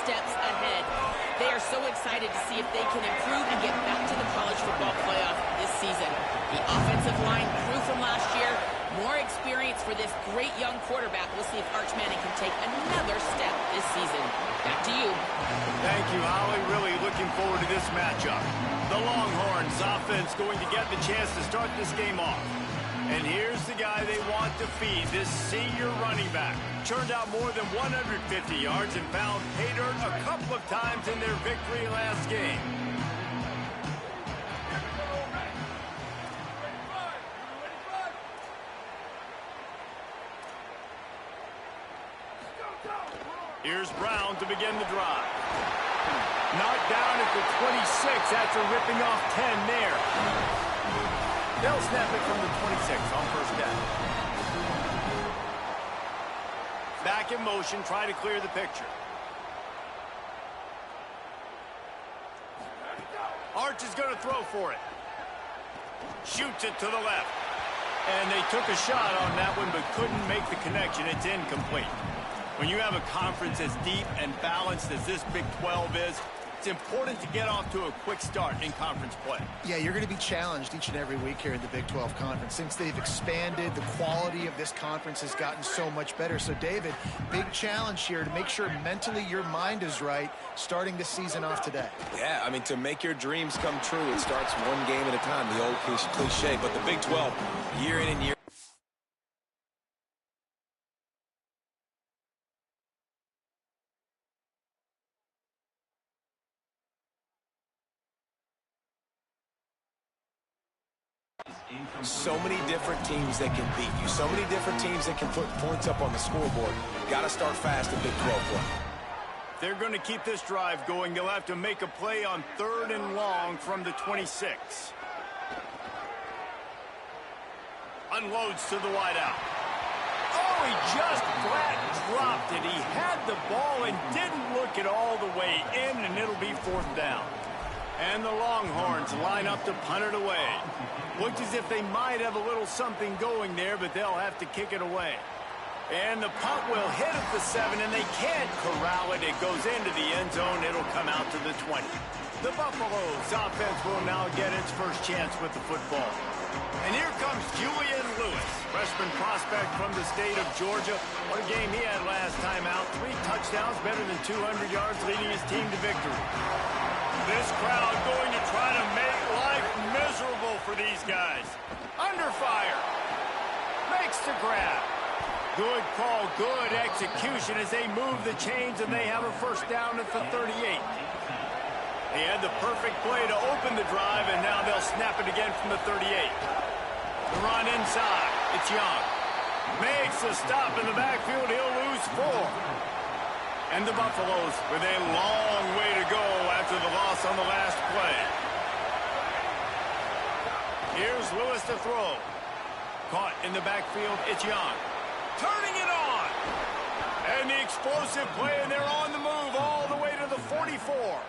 steps ahead. They are so excited to see if they can improve and get back to the college football playoff this season. The offensive line grew from last year. More experience for this great young quarterback. We'll see if Arch Manning can take another step this season. Back to you. Thank you, Holly. Really looking forward to this matchup. The Longhorns offense going to get the chance to start this game off. And here's the guy they want to feed, this senior running back. Churned out more than 150 yards and found pay dirt a couple of times in their victory last game. Here's Brown to begin the drive. Knocked down at the 26 after ripping off 10 there. They'll snap it from the 26 on first down. Back in motion, try to clear the picture. Arch is going to throw for it. Shoots it to the left. And they took a shot on that one, but couldn't make the connection. It's incomplete. When you have a conference as deep and balanced as this Big 12 is, it's important to get off to a quick start in conference play. Yeah, you're going to be challenged each and every week here in the Big 12 Conference. Since they've expanded, the quality of this conference has gotten so much better. So, David, big challenge here to make sure mentally your mind is right starting the season off today. Yeah, I mean, to make your dreams come true, it starts one game at a time, the old cliche. But the Big 12, year in and year so many different teams that can beat you, so many different teams that can put points up on the scoreboard. Got to start fast in Big 12 play. They're going to keep this drive going. They'll have to make a play on 3rd and long from the 26. Unloads to the wideout. Oh, he just flat dropped it. He had the ball and didn't look it all the way in, and it'll be 4th down. And the Longhorns line up to punt it away. Looks as if they might have a little something going there, but they'll have to kick it away. And the punt will hit at the 7, and they can't corral it. It goes into the end zone. It'll come out to the 20. The Buffaloes offense will now get its first chance with the football. And here comes Julian Lewis, freshman prospect from the state of Georgia. What a game he had last time out. 3 touchdowns, better than 200 yards, leading his team to victory. This crowd going to try to make life miserable for these guys. Under fire. Makes the grab. Good call, good execution as they move the chains, and they have a first down at the 38. They had the perfect play to open the drive, and now they'll snap it again from the 38. The run inside. It's Young. Makes a stop in the backfield. He'll lose 4. And the Buffaloes with a long way to go after the loss on the last play. Here's Lewis to throw. Caught in the backfield. It's Young. Turning it on. And the explosive play, and they're on the move all the way to the 44.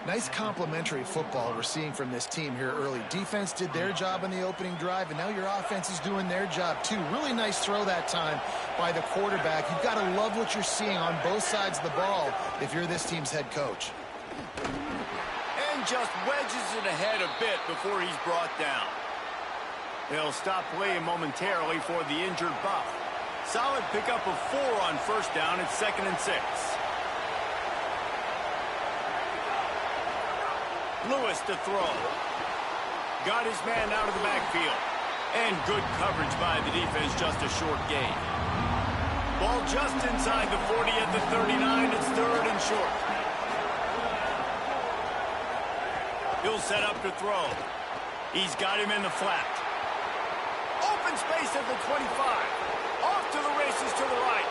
Nice complementary football we're seeing from this team here early. Defense did their job on the opening drive, and now your offense is doing their job too. Really nice throw that time by the quarterback. You've got to love what you're seeing on both sides of the ball if you're this team's head coach. And just wedges it ahead a bit before he's brought down. They'll stop play momentarily for the injured Buff. Solid pickup of 4 on first down. It's 2nd and 6. Lewis to throw. Got his man out of the backfield. And good coverage by the defense, just a short gain. Ball just inside the 40 at the 39. It's 3rd and short. He'll set up to throw. He's got him in the flat. Open space at the 25. Off to the races to the right.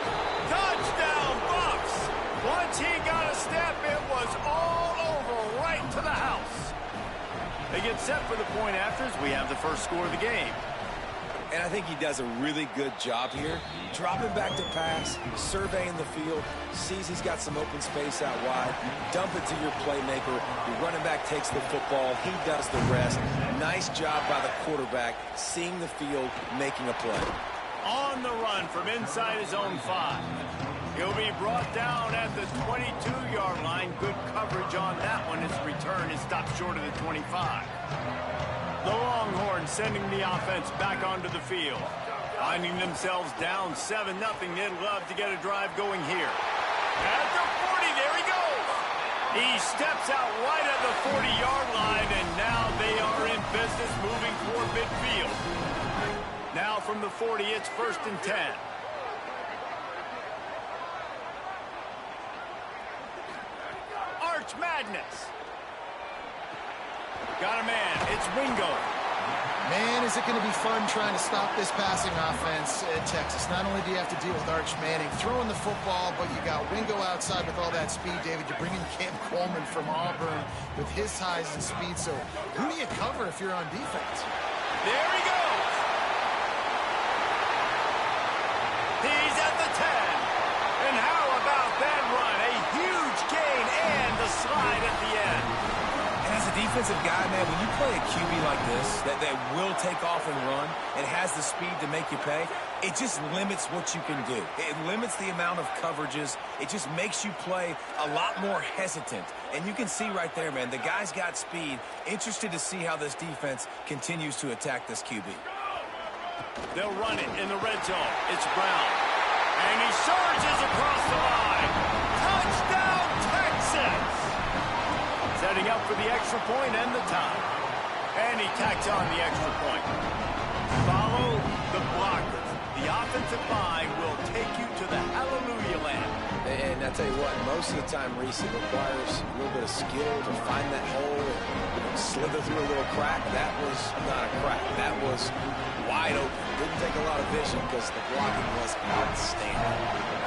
Touchdown, Buffs! Once he got a step, it was all over, right to the house. They get set for the point after as we have the first score of the game. And I think he does a really good job here. Dropping back to pass, surveying the field, sees he's got some open space out wide, dump it to your playmaker. Your running back takes the football. He does the rest. Nice job by the quarterback, seeing the field, making a play. On the run from inside his own 5. He'll be brought down at the 22-yard line. Good coverage on that one. His return is stopped short of the 25. The Longhorns sending the offense back onto the field. Finding themselves down 7-0. They'd love to get a drive going here. At the 40, there he goes. He steps out right at the 40-yard line, and now they are in business moving toward midfield. Now from the 40, it's 1st and 10. Arch Madness. Got a man. It's Wingo. Man, is it going to be fun trying to stop this passing offense at Texas. Not only do you have to deal with Arch Manning throwing the football, but you got Wingo outside with all that speed, David. You bring in Cam Coleman from Auburn with his size and speed. So who do you cover if you're on defense? There he goes. He's at the 10. And how about that run? A huge gain and the slide at the end. And as a defensive guy, man, when you play a QB like this, that will take off and run and has the speed to make you pay, it just limits what you can do. It limits the amount of coverages. It just makes you play a lot more hesitant. And you can see right there, man, the guy's got speed. Interested to see how this defense continues to attack this QB. They'll run it in the red zone. It's Brown. And he surges across the line. Touchdown, Texas! Setting up for the extra point and the tie. And he tacks on the extra point. Follow the blockers. The offensive line will take you to the hallelujah land. And I tell you what, most of the time, Reese, it requires a little bit of skill to find that hole and slither through a little crack. That was not a crack. That was wide open. Didn't take a lot of vision because the blocking was outstanding.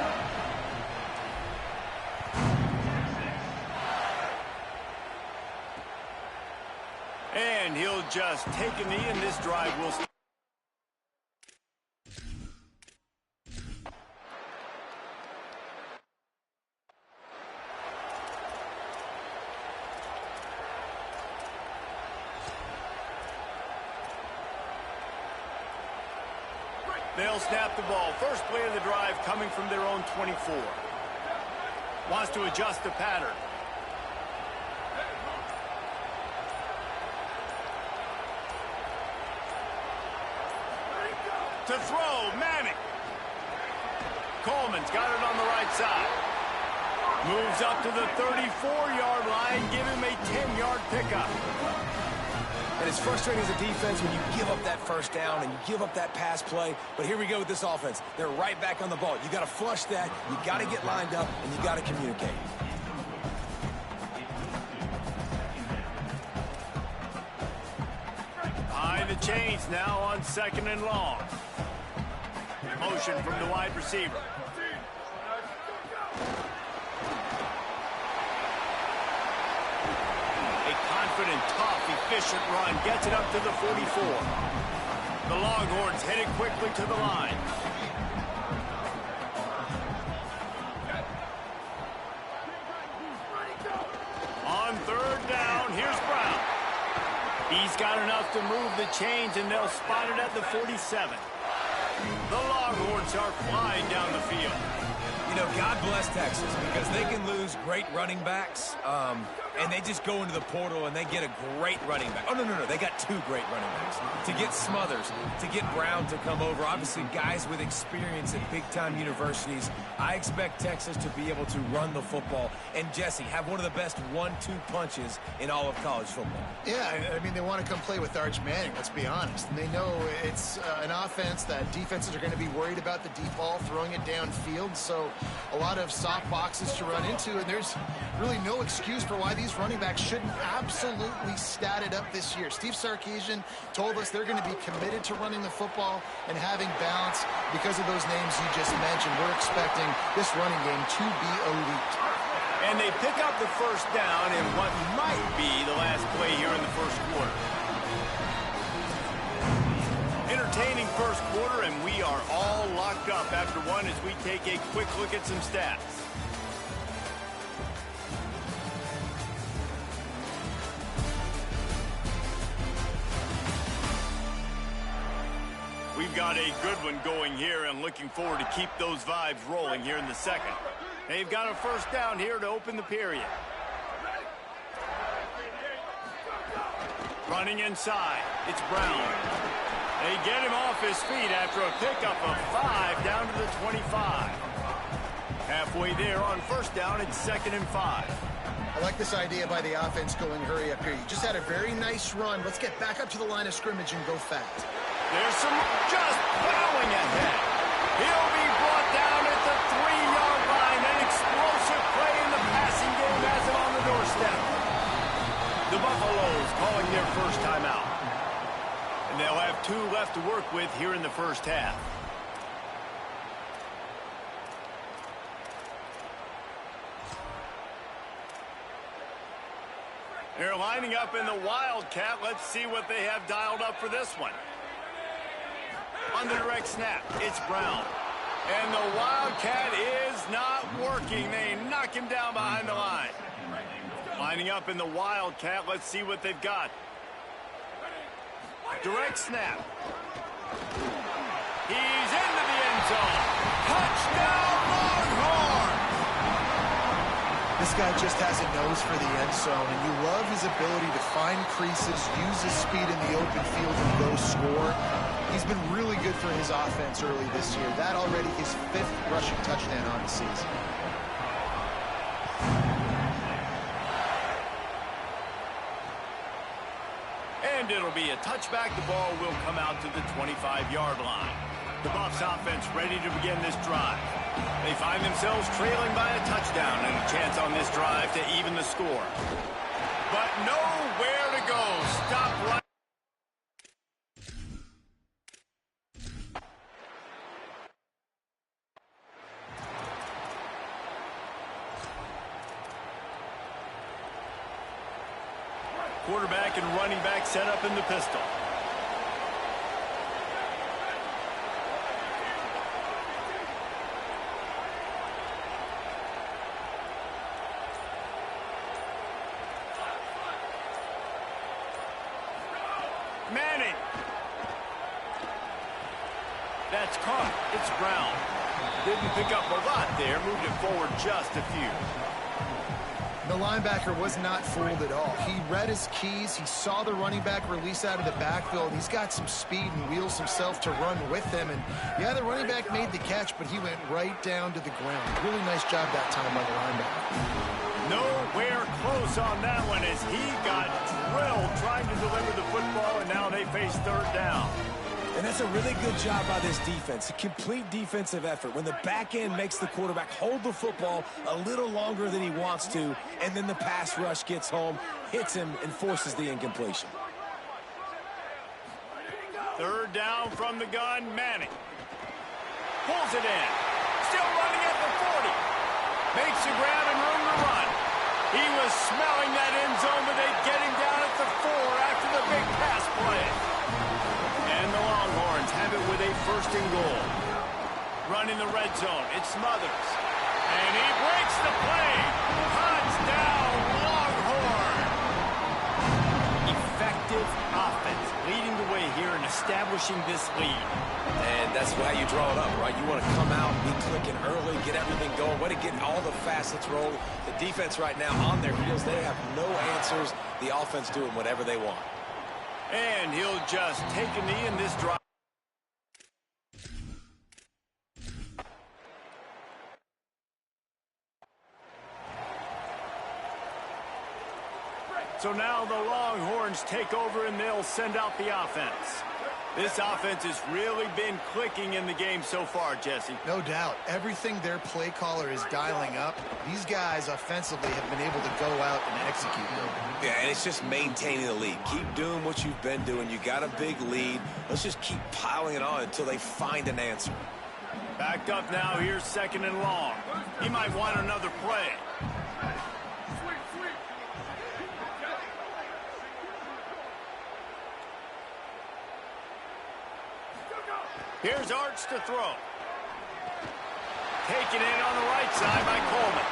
And he'll just take a knee, and this drive will start. They'll snap the ball. First play of the drive coming from their own 24. Wants to adjust the pattern. To throw, Manning. Coleman's got it on the right side. Moves up to the 34-yard line. Give him a 10-yard pickup. And it's frustrating as a defense when you give up that first down and you give up that pass play. But here we go with this offense. They're right back on the ball. You got to flush that. You got to get lined up, and you got to communicate. Behind the chains now on 2nd and long. Motion from the wide receiver. A confident, tough, efficient run. Gets it up to the 44. The Longhorns headed quickly to the line. On 3rd down, here's Brown. He's got enough to move the chains, and they'll spot it at the 47. The Longhorns are flying down the field. You know, God bless Texas because they can lose great running backs, and they just go into the portal and they get a great running back. Oh, no, they got 2 great running backs. To get Smothers, to get Brown to come over, obviously guys with experience at big-time universities, I expect Texas to be able to run the football and, Jesse, have one of the best 1-2 punches in all of college football. Yeah, I mean, they want to come play with Arch Manning, let's be honest. And they know it's an offense that defenses are going to be worried about the deep ball, throwing it downfield. So a lot of soft boxes to run into, and there's really no excuse for why these running backs shouldn't absolutely stat it up this year. Steve Sarkisian told us they're going to be committed to running the football and having balance because of those names you just mentioned. We're expecting this running game to be elite. And they pick up the first down in what might be the last play here in the first quarter. Entertaining first quarter, and we are all locked up after one as we take a quick look at some stats. We've got a good one going here and looking forward to keep those vibes rolling here in the second. They've got a first down here to open the period. Running inside, it's Brown. They get him off his feet after a pickup of 5 down to the 25. Halfway there on first down, it's 2nd and 5. I like this idea by the offense going hurry up here. You just had a very nice run. Let's get back up to the line of scrimmage and go fast. There's some just plowing ahead. He'll be brought down at the 3-yard line. An explosive play in the passing game has him on the doorstep. The Buffaloes calling their first timeout. And they'll have 2 left to work with here in the first half. They're lining up in the Wildcat. Let's see what they have dialed up for this one. On the direct snap, it's Brown. And the Wildcat is not working. They knock him down behind the line. Lining up in the Wildcat. Let's see what they've got. Direct snap. He's into the end zone. Touchdown, Longhorn! This guy just has a nose for the end zone, and you love his ability to find creases, use his speed in the open field, and go score. He's been really good for his offense early this year. That already his 5th rushing touchdown on the season. And it'll be a touchback. The ball will come out to the 25-yard line. The Buffs offense ready to begin this drive. They find themselves trailing by a touchdown and a chance on this drive to even the score. But nowhere to go. Stop right. Quarterback and running back set up in the pistol. Manning. That's caught. It's Brown. Didn't pick up a lot there. Moved it forward just a few. The linebacker was not fooled at all. He read his keys. He saw the running back release out of the backfield. He's got some speed and wheels himself to run with them. And, yeah, the running back made the catch, but he went right down to the ground. Really nice job that time by the linebacker. Nowhere close on that one as he got drilled trying to deliver the football, and now they face 3rd down. And that's a really good job by this defense. A complete defensive effort. When the back end makes the quarterback hold the football a little longer than he wants to, and then the pass rush gets home, hits him, and forces the incompletion. 3rd down from the gun, Manning. Pulls it in. Still running at the 40. Makes a grab and room to run. He was smelling that end zone, but they get him down at the 4 after the big pass play. And the Longhorns have it with a 1st and goal. Running the red zone, it's Smothers. And he breaks the play. Touchdown, Longhorn. Effective offense, leading the way here and establishing this lead. And that's why you draw it up, right? You want to come out, be clicking early, get everything going, way to get all the facets rolling. The defense right now on their heels, they have no answers. The offense doing whatever they want. And he'll just take a knee in this drive. So now the Longhorns take over and they'll send out the offense. This offense has really been clicking in the game so far, Jesse. No doubt. Everything their play caller is dialing up, these guys offensively have been able to go out and execute them. Yeah, and it's just maintaining the lead. Keep doing what you've been doing. You got a big lead. Let's just keep piling it on until they find an answer. Backed up now. Here's 2nd and long. He might want another play. Here's Arch to throw. Taken in on the right side by Coleman.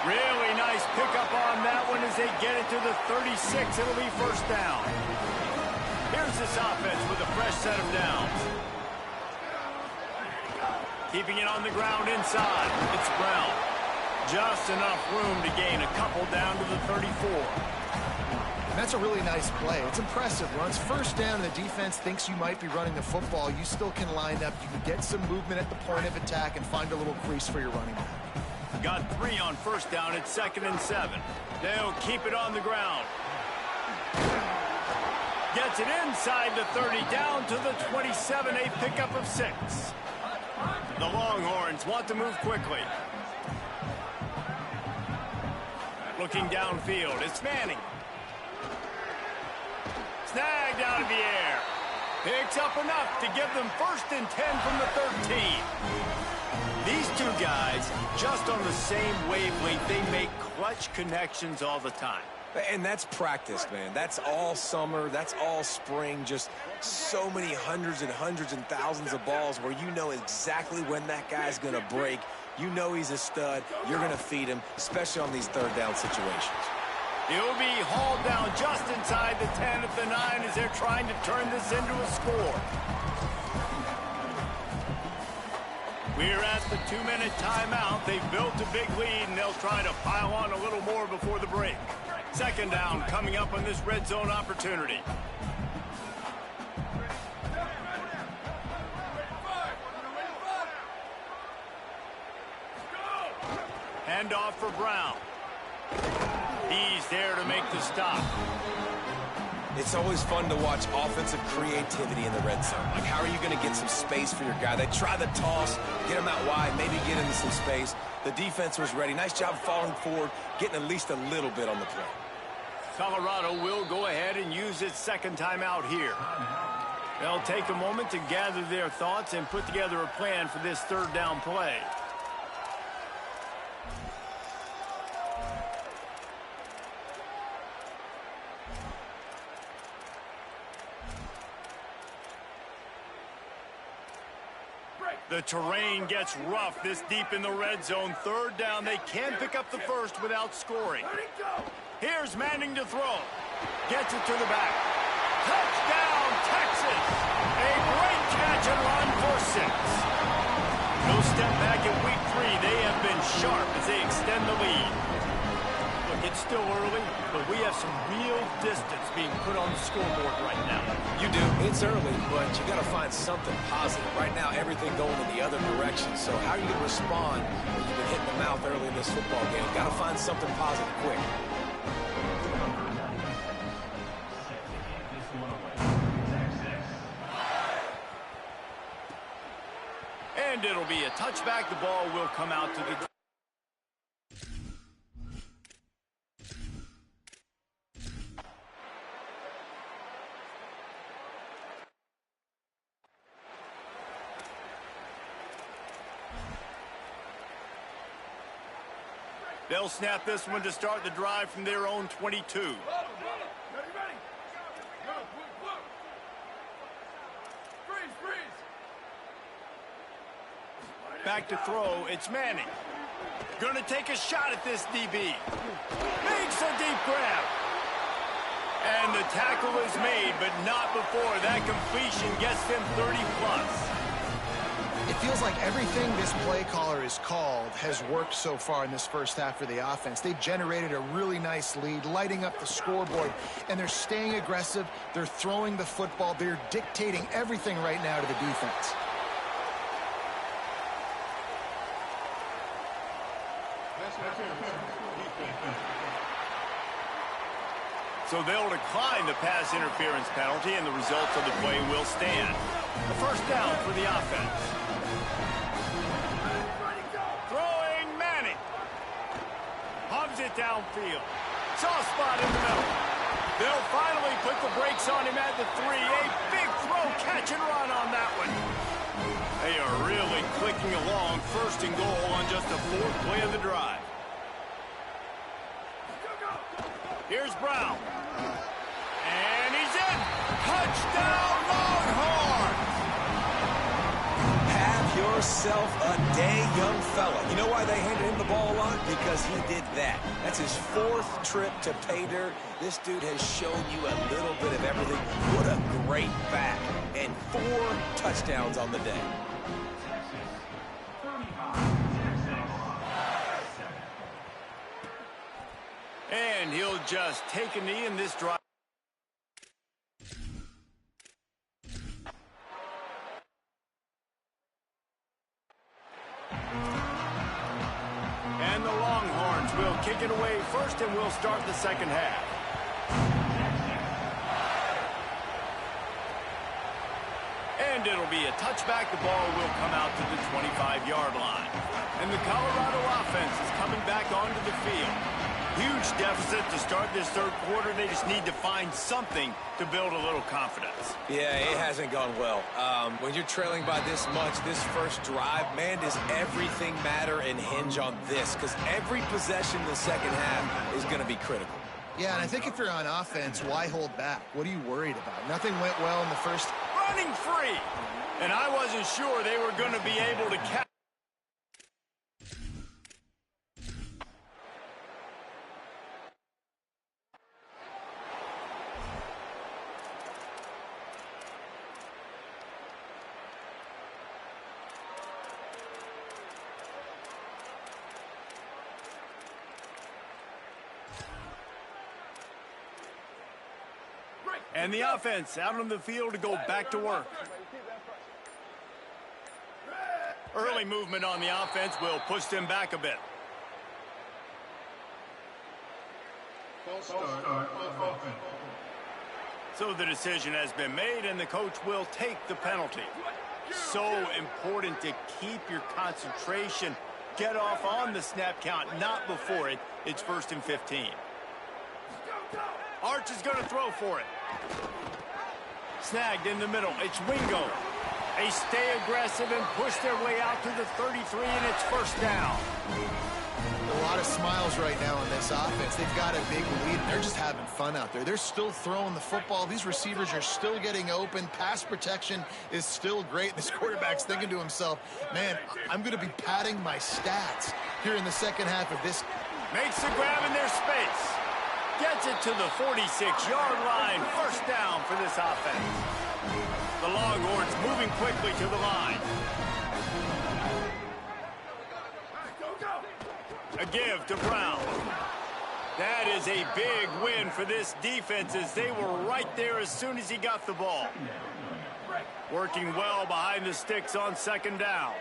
Really nice pickup on that one as they get it to the 36. It'll be 1st down. Here's this offense with a fresh set of downs. Keeping it on the ground inside. It's Brown. Just enough room to gain a couple down to the 34. And that's a really nice play. It's impressive. Runs first down, and the defense thinks you might be running the football. You still can line up. You can get some movement at the point of attack and find a little crease for your running back. Got 3 on first down. It's 2nd and 7. They'll keep it on the ground. Gets it inside the 30, down to the 27, a pickup of 6. The Longhorns want to move quickly. Looking downfield, it's Manning. Snagged out of the air. Picks up enough to give them 1st and 10 from the 13. These two guys, just on the same wavelength, they make clutch connections all the time. And that's practice, man. That's all summer. That's all spring. Just so many hundreds and hundreds and thousands of balls where you know exactly when that guy's going to break. You know he's a stud. You're going to feed him, especially on these 3rd down situations. He'll be hauled down just inside the 10 at the 9 as they're trying to turn this into a score. We're at the 2-minute timeout. They've built a big lead, and they'll try to pile on a little more before the break. 2nd down coming up on this red zone opportunity. Hand off for Brown. He's there to make the stop. It's always fun to watch offensive creativity in the red zone. Like, how are you going to get some space for your guy? They try the toss, get him out wide, maybe get into some space. The defense was ready. Nice job falling forward, getting at least a little bit on the play. Colorado will go ahead and use its 2nd timeout here. They'll take a moment to gather their thoughts and put together a plan for this 3rd down play. The terrain gets rough this deep in the red zone. 3rd down, they can pick up the 1st without scoring. Here's Manning to throw. Gets it to the back. Touchdown, Texas! A great catch and run for 6. No step back in week 3. They have been sharp as they extend the lead. Look, it's still early, but we have some real distance being put on the scoreboard right now. You do. It's early, but you got to find something positive. Right now, everything going in the other direction. So how are you going to respond when you've been hit in the mouth early in this football game? Got to find something positive quick. And it'll be a touchback. The ball will come out to the... They'll snap this one to start the drive from their own 22. Back to throw, it's Manning. Gonna take a shot at this DB. Makes a deep grab. And the tackle is made, but not before that completion gets them 30+. It feels like everything this play caller has called has worked so far in this 1st half for the offense. They've generated a really nice lead, lighting up the scoreboard, and they're staying aggressive. They're throwing the football. They're dictating everything right now to the defense. So they'll decline the pass interference penalty, and the results of the play will stand. A 1st down for the offense. Throwing Manning. Hubs it downfield. Soft spot in the middle. They'll finally put the brakes on him at the 3. A big throw, catch and run on that one. They are really clicking along. 1st and goal on just the 4th play of the drive. Here's Brown. And he's in. Touchdown, Longhorns! Have yourself a day, young fella. You know why they handed him the ball a lot? Because he did that. That's his 4th trip to pay dirt. This dude has shown you a little bit of everything. What a great back. And 4 touchdowns on the day. And he'll just take a knee in this drive. And the Longhorns will kick it away first, and we'll start the second half. And it'll be a touchback. The ball will come out to the 25-yard line. And the Colorado offense is coming back onto the field. Huge deficit to start this third quarter. They just need to find something to build a little confidence. Yeah, it hasn't gone well. When you're trailing by this much, this first drive, man, does everything matter and hinge on this? Because every possession in the second half is going to be critical. Yeah, and I think if you're on offense, why hold back? What are you worried about? Nothing went well in the first. Running free. And I wasn't sure they were going to be able to catch. And the offense out on the field to go back to work. Early movement on the offense will push them back a bit. So the decision has been made, and the coach will take the penalty. So important to keep your concentration. Get off on the snap count, not before it. It's 1st and 15. Arch is going to throw for it. Snagged in the middle. It's Wingo. They stay aggressive and push their way out to the 33, and it's first down. A lot of smiles right now on this offense. They've got a big lead, and they're just having fun out there. They're still throwing the football. These receivers are still getting open. Pass protection is still great. This quarterback's thinking to himself, man, I'm going to be padding my stats here in the second half of this. Makes the grab in their space. Gets it to the 46-yard line. First down for this offense. The Longhorns moving quickly to the line. A give to Brown. That is a big win for this defense, as they were right there as soon as he got the ball. Working well behind the sticks on second down.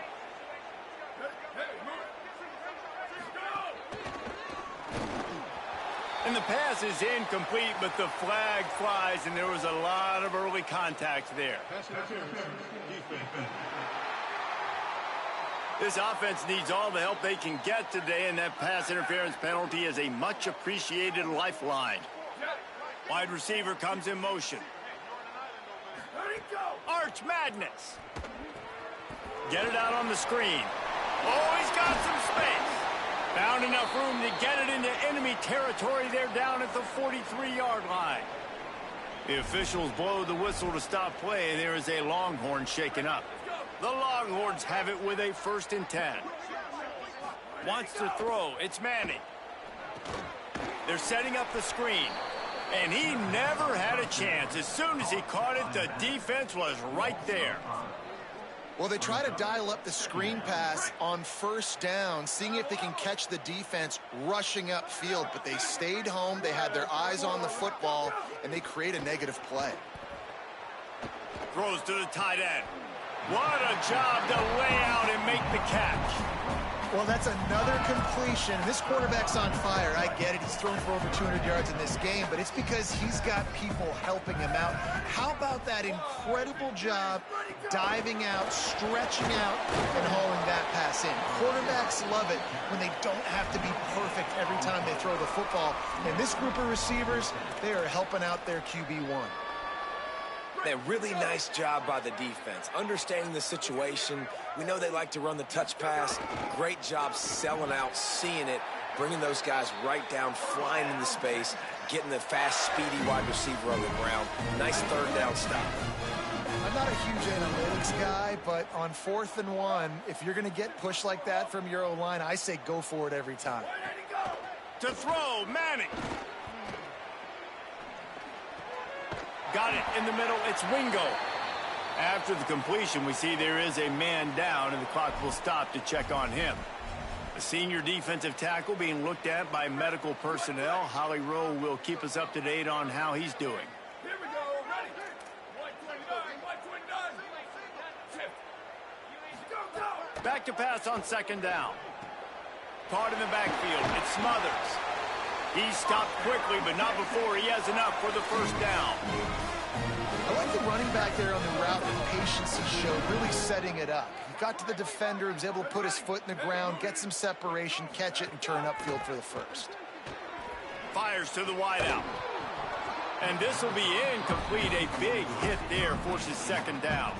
And the pass is incomplete, but the flag flies, and there was a lot of early contact there. This offense needs all the help they can get today, and that pass interference penalty is a much-appreciated lifeline. Wide receiver comes in motion. Arch Madness. Get it out on the screen. Oh, he's got some space. Found enough room to get it into enemy territory. They're down at the 43-yard line. The officials blow the whistle to stop play. There is a Longhorn shaken up. The Longhorns have it with a 1st and 10. Wants to throw. It's Manning. They're setting up the screen. And he never had a chance. As soon as he caught it, the defense was right there. Well, they try to dial up the screen pass on first down, seeing if they can catch the defense rushing upfield, but they stayed home, they had their eyes on the football, and they create a negative play. Throws to the tight end. What a job to lay out and make the catch. Well, that's another completion. This quarterback's on fire. I get it. He's thrown for over 200 yards in this game, but it's because he's got people helping him out. How about that incredible job diving out, stretching out, and hauling that pass in? Quarterbacks love it when they don't have to be perfect every time they throw the football. And this group of receivers, they are helping out their QB1. A really nice job by the defense, understanding the situation. We know they like to run the touch pass. Great job selling out, seeing it, bringing those guys right down, flying into space, getting the fast, speedy wide receiver on the ground. Nice third down stop. I'm not a huge analytics guy, but on 4th and 1, if you're going to get pushed like that from your O-line, I say go for it every time. To throw, Manning. Got it in the middle. It's Wingo. After the completion, we see there is a man down, and the clock will stop to check on him. The senior defensive tackle being looked at by medical personnel. Holly Rowe will keep us up to date on how he's doing. Here we go. Ready. 129. Back to pass on second down. Caught in the backfield. It's Smothers. He stopped quickly, but not before he has enough for the first down. I like the running back there on the route, the patience he showed, really setting it up. He got to the defender, he was able to put his foot in the ground, get some separation, catch it, and turn upfield for the first. Fires to the wideout. And this will be incomplete. A big hit there forces second down.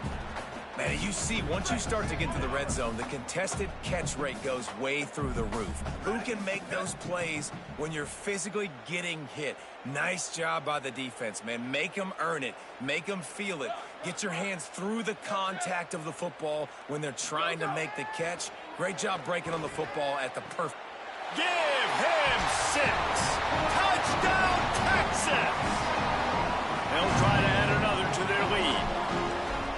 Man, you see, once you start to get to the red zone, the contested catch rate goes way through the roof. Who can make those plays when you're physically getting hit? Nice job by the defense, man. Make them earn it. Make them feel it. Get your hands through the contact of the football when they're trying to make the catch. Great job breaking on the football at the perfect. Give him 6. Touchdown, Texas! They'll try to add another to their lead.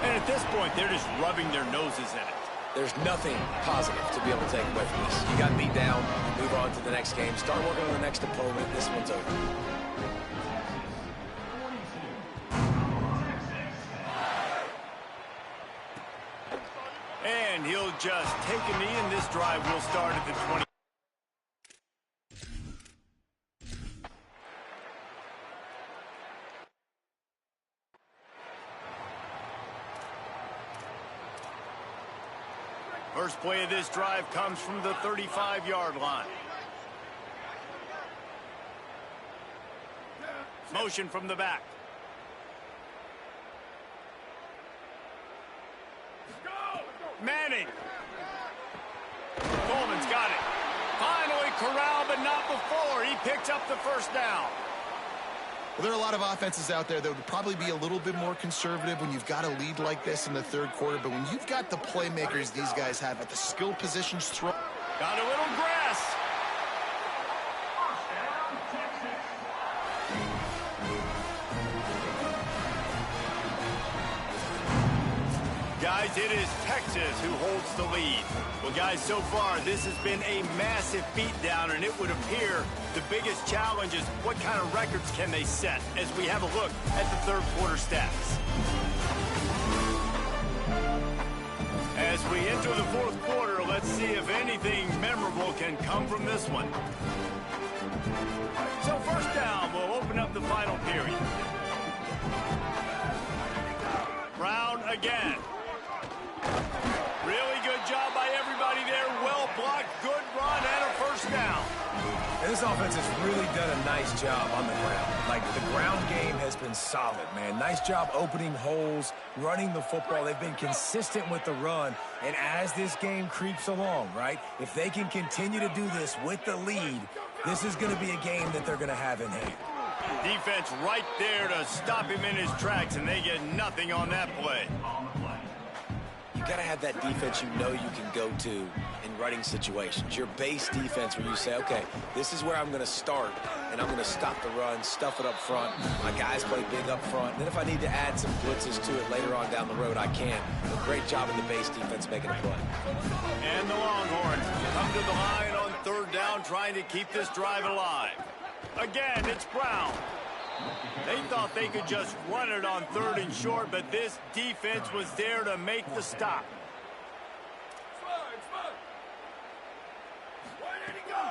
And at this point, they're just rubbing their noses in it. There's nothing positive to be able to take away from this. You got beat down, move on to the next game, start working on the next opponent. This one's over. And he'll just take a knee, and this drive will start at the 20. First play of this drive comes from the 35-yard line. Motion from the back. Manning. Coleman's got it. Finally corralled, but not before. He picks up the first down. Well, there are a lot of offenses out there that would probably be a little bit more conservative when you've got a lead like this in the third quarter. But when you've got the playmakers these guys have at the skill positions, Got a little grass. Guys, it is Texas who holds the lead. Well, guys, so far, this has been a massive beatdown, and it would appear the biggest challenge is what kind of records can they set as we have a look at the third quarter stats. As we enter the fourth quarter, let's see if anything memorable can come from this one. So first down, we'll open up the final period. Brown again. Really good job by everybody there. Well blocked, good run, and a first down. And this offense has really done a nice job on the ground. Like, the ground game has been solid, man. Nice job opening holes, running the football. They've been consistent with the run. And as this game creeps along, right, if they can continue to do this with the lead, this is going to be a game that they're going to have in hand. Defense right there to stop him in his tracks, and they get nothing on that play. You got to have that defense you know you can go to in running situations. Your base defense where you say, okay, this is where I'm going to start, and I'm going to stop the run, stuff it up front. My guys play big up front. And then if I need to add some blitzes to it later on down the road, I can. But great job in the base defense making a play. And the Longhorns come to the line on third down, trying to keep this drive alive. Again, it's Brown. They thought they could just run it on third and short, but this defense was there to make the stop.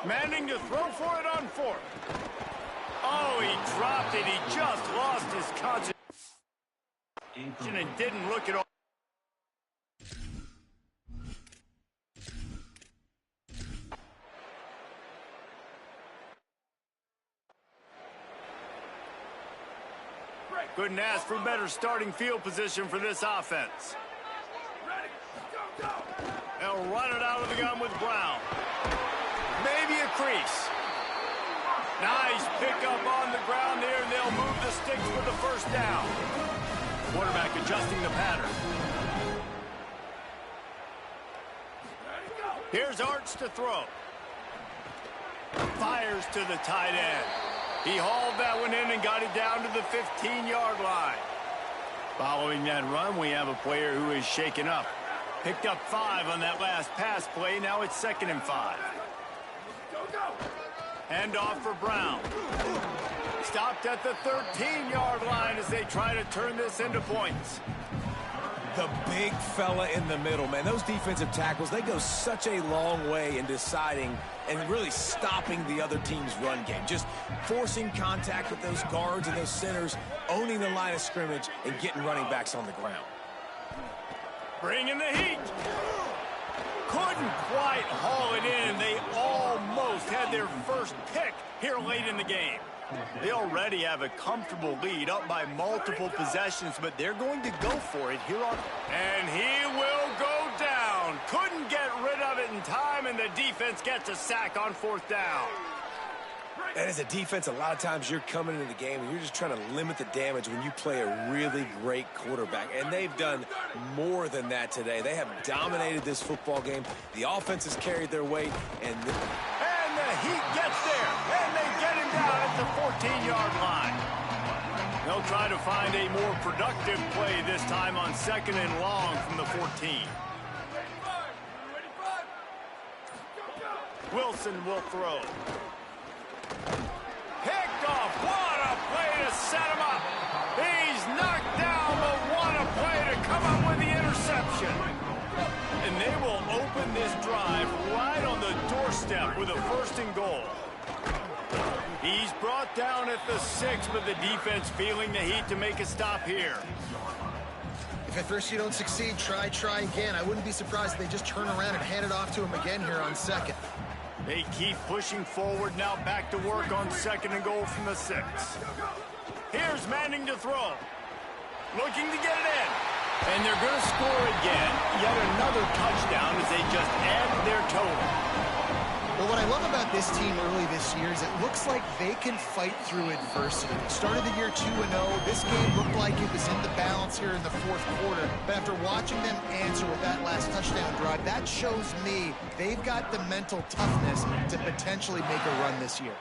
Manning to throw for it on fourth. Oh, he dropped it. He just lost his concentration and didn't look at all. Couldn't ask for better starting field position for this offense. They'll run it out of the gun with Brown. Maybe a crease. Nice pickup on the ground there, and they'll move the sticks for the first down. Quarterback adjusting the pattern. Here's Arch to throw. Fires to the tight end. He hauled that one in and got it down to the 15-yard line. Following that run, we have a player who is shaken up. Picked up 5 on that last pass play. Now it's 2nd and 5. Hand off for Brown. Stopped at the 13-yard line as they try to turn this into points. The big fella in the middle, man. Those defensive tackles, they go such a long way in deciding and really stopping the other team's run game. Just forcing contact with those guards and those centers, owning the line of scrimmage, and getting running backs on the ground. Bringing the heat. Couldn't quite haul it in. They almost had their first pick here late in the game. They already have a comfortable lead up by multiple possessions, but they're going to go for it here on. And he will go down. Couldn't get rid of it in time, and the defense gets a sack on 4th down. And as a defense, a lot of times you're coming into the game and you're just trying to limit the damage when you play a really great quarterback. And they've done more than that today. They have dominated this football game. The offense has carried their weight, and the Heat gets there, and they get him down at the 14-yard line. They'll try to find a more productive play this time on 2nd and long from the 14. Wilson will throw. Picked off. What a play to set him up. He's knocked down, but what a play to come up with the interception. And they will open this drive right on the doorstep with a 1st and goal. He's brought down at the 6, but the defense feeling the heat to make a stop here. If at first you don't succeed, try again. I wouldn't be surprised if they just turn around and hand it off to him again here on 2nd. They keep pushing forward, now back to work on 2nd and goal from the 6. Here's Manning to throw. Looking to get it in. And they're going to score again. Yet another touchdown as they just add their total. Well, what I love about this team early this year is it looks like they can fight through adversity. Started the year 2-0. This game looked like it was in the balance here in the 4th quarter. But after watching them answer with that last touchdown drive, that shows me they've got the mental toughness to potentially make a run this year.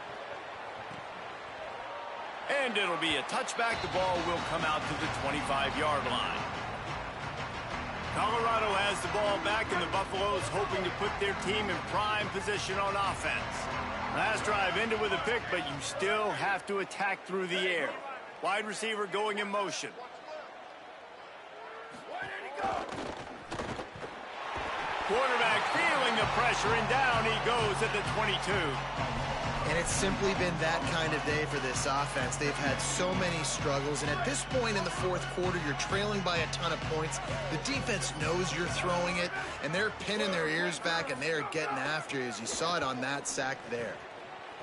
And it'll be a touchback. The ball will come out to the 25-yard line. Colorado has the ball back, and the Buffaloes hoping to put their team in prime position on offense. Last drive ended with a pick, but you still have to attack through the air. Wide receiver going in motion. Quarterback feeling the pressure, and down he goes at the 22. And it's simply been that kind of day for this offense. They've had so many struggles, and at this point in the 4th quarter, you're trailing by a ton of points. The defense knows you're throwing it, and they're pinning their ears back, and they're getting after you, as you saw it on that sack there.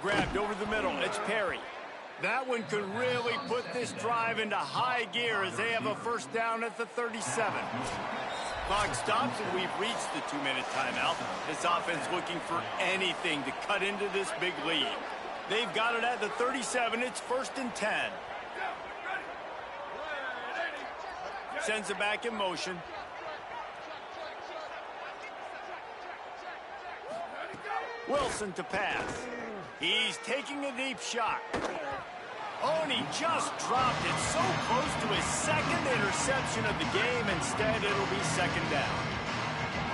Grabbed over the middle. It's Perry. That one could really put this drive into high gear as they have a 1st down at the 37. Clock stops, and we've reached the 2-minute timeout. This offense looking for anything to cut into this big lead. They've got it at the 37. It's 1st and 10. Sends it back in motion. Wilson to pass. He's taking a deep shot. Oh, and he just dropped it so close to his 2nd interception of the game. Instead, it'll be 2nd down.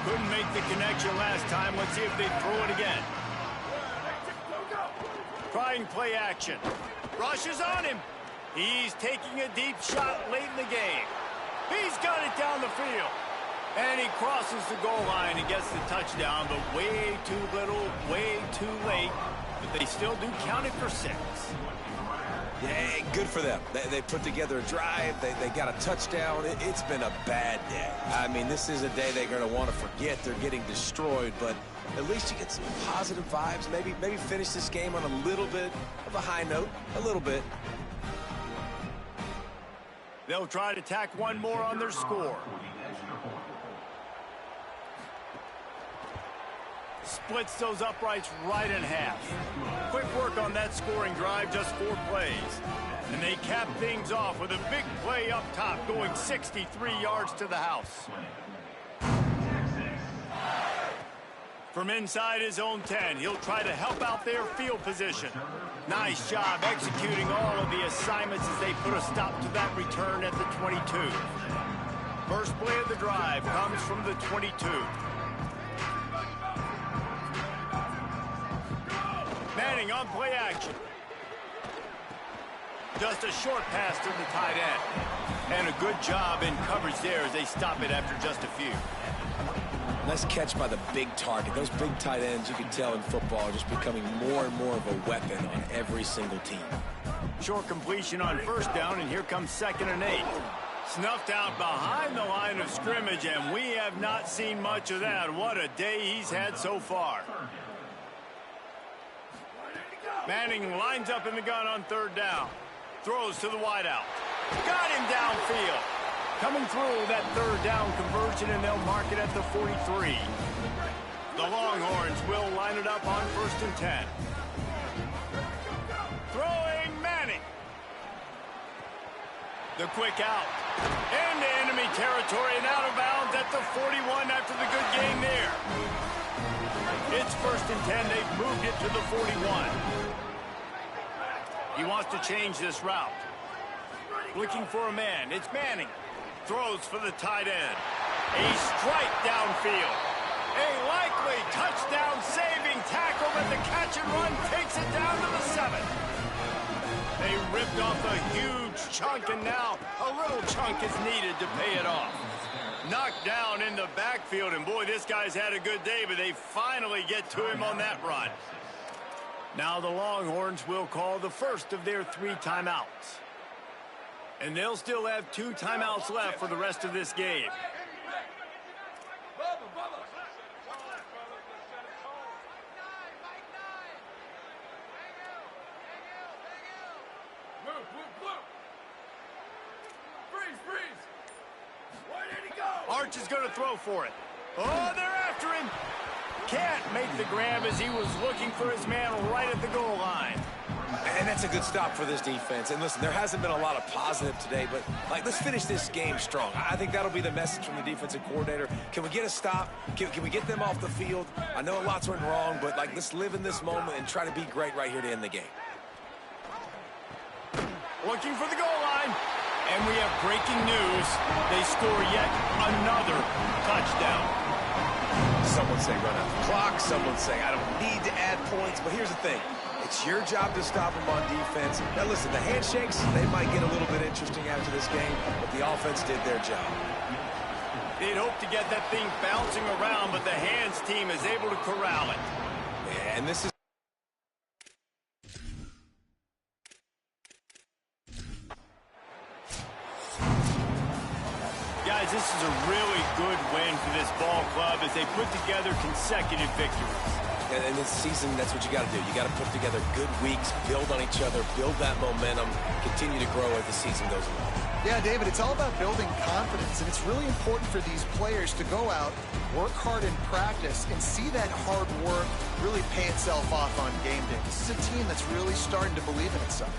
Couldn't make the connection last time. Let's see if they throw it again. Trying play action. Rushes on him. He's taking a deep shot late in the game. He's got it down the field. And he crosses the goal line and gets the touchdown, but way too little, way too late. But they still do count it for 6. Yeah, good for them. They put together a drive. They got a touchdown. It's been a bad day. I mean, this is a day they're going to want to forget. They're getting destroyed, but at least you get some positive vibes. Maybe finish this game on a little bit of a high note, a little bit. They'll try to tack one more on their score. Splits those uprights right in half. Quick work on that scoring drive, just 4 plays. And they cap things off with a big play up top, going 63 yards to the house. From inside his own 10, he'll try to help out their field position. Nice job executing all of the assignments as they put a stop to that return at the 22. First play of the drive comes from the 22. Manning on play action. Just a short pass to the tight end. And a good job in coverage there as they stop it after just a few. Nice catch by the big target. Those big tight ends, you can tell in football, are just becoming more and more of a weapon on every single team. Short completion on first down, and here comes 2nd and 8. Snuffed out behind the line of scrimmage, and we have not seen much of that. What a day he's had so far. Manning lines up in the gun on 3rd down. Throws to the wideout. Got him downfield. Coming through that 3rd down conversion, and they'll mark it at the 43. The Longhorns will line it up on 1st and 10. Throwing Manning. The quick out. Into enemy territory and out of bounds at the 41 after the good game there. It's 1st and 10. They've moved it to the 41. He wants to change this route. Looking for a man. It's Manning. Throws for the tight end. A strike downfield. A likely touchdown-saving tackle, but the catch and run takes it down to the 7. They ripped off a huge chunk, and now a little chunk is needed to pay it off. Knocked down in the backfield, and boy, this guy's had a good day, but they finally get to him on that run. Now the Longhorns will call the first of their 3 timeouts. And they'll still have 2 timeouts left for the rest of this game. Arch is going to throw for it. Oh, they're after him. Can't make the grab as he was looking for his man right at the goal line. And that's a good stop for this defense. And listen, there hasn't been a lot of positive today, but let's finish this game strong. I think that'll be the message from the defensive coordinator. Can we get a stop? Can we get them off the field? I know lots went wrong, but let's live in this moment and try to be great right here to end the game. Looking for the goal line. And we have breaking news. They score yet another touchdown. Some would say run out the clock. Some would say I don't need to add points. But here's the thing. It's your job to stop them on defense. Now, listen, the handshakes, they might get a little bit interesting after this game, but the offense did their job. They'd hope to get that thing bouncing around, but the hands team is able to corral it. And this is guys, this is a really good win for this ball club as they put together consecutive victories. And this season, that's what you got to do. You got to put together good weeks, build on each other, build that momentum, continue to grow as the season goes along. Yeah, David, it's all about building confidence, and it's really important for these players to go out, work hard in practice, and see that hard work really pay itself off on game day. This is a team that's really starting to believe in itself.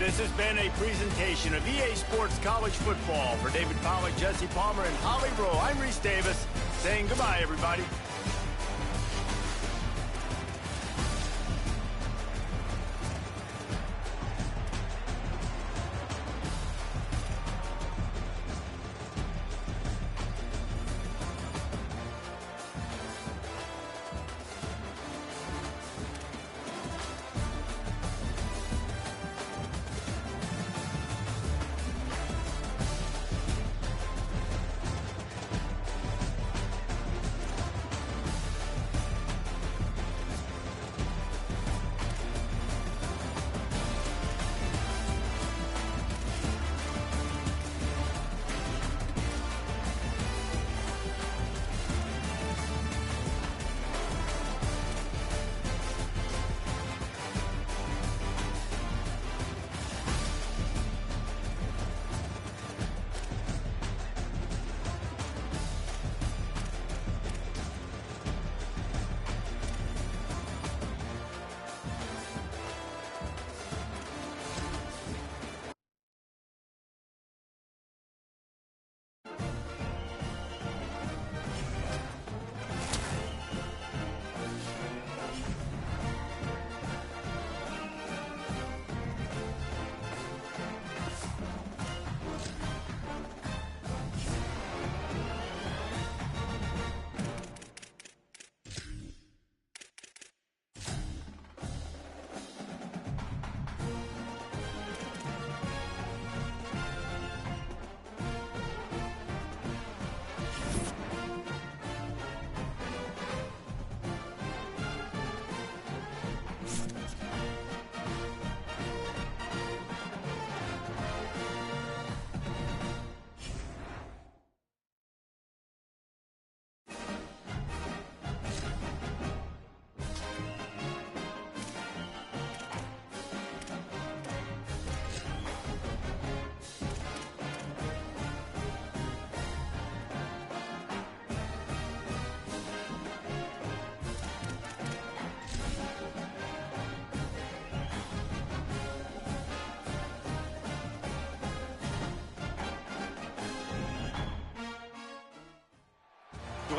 This has been a presentation of EA Sports College Football. For David Pollack, Jesse Palmer, and Holly Rowe, I'm Reese Davis, saying goodbye, everybody.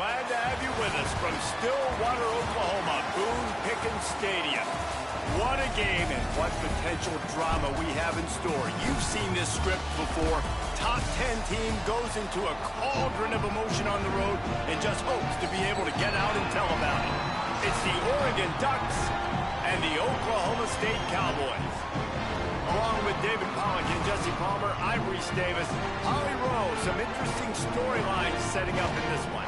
Glad to have you with us from Stillwater, Oklahoma, Boone Pickens Stadium. What a game and what potential drama we have in store. You've seen this script before. Top 10 team goes into a cauldron of emotion on the road and just hopes to be able to get out and tell about it. It's the Oregon Ducks and the Oklahoma State Cowboys. Along with David Pollack and Jesse Palmer, I'm Reese Davis. Holly Rowe, some interesting storylines setting up in this one.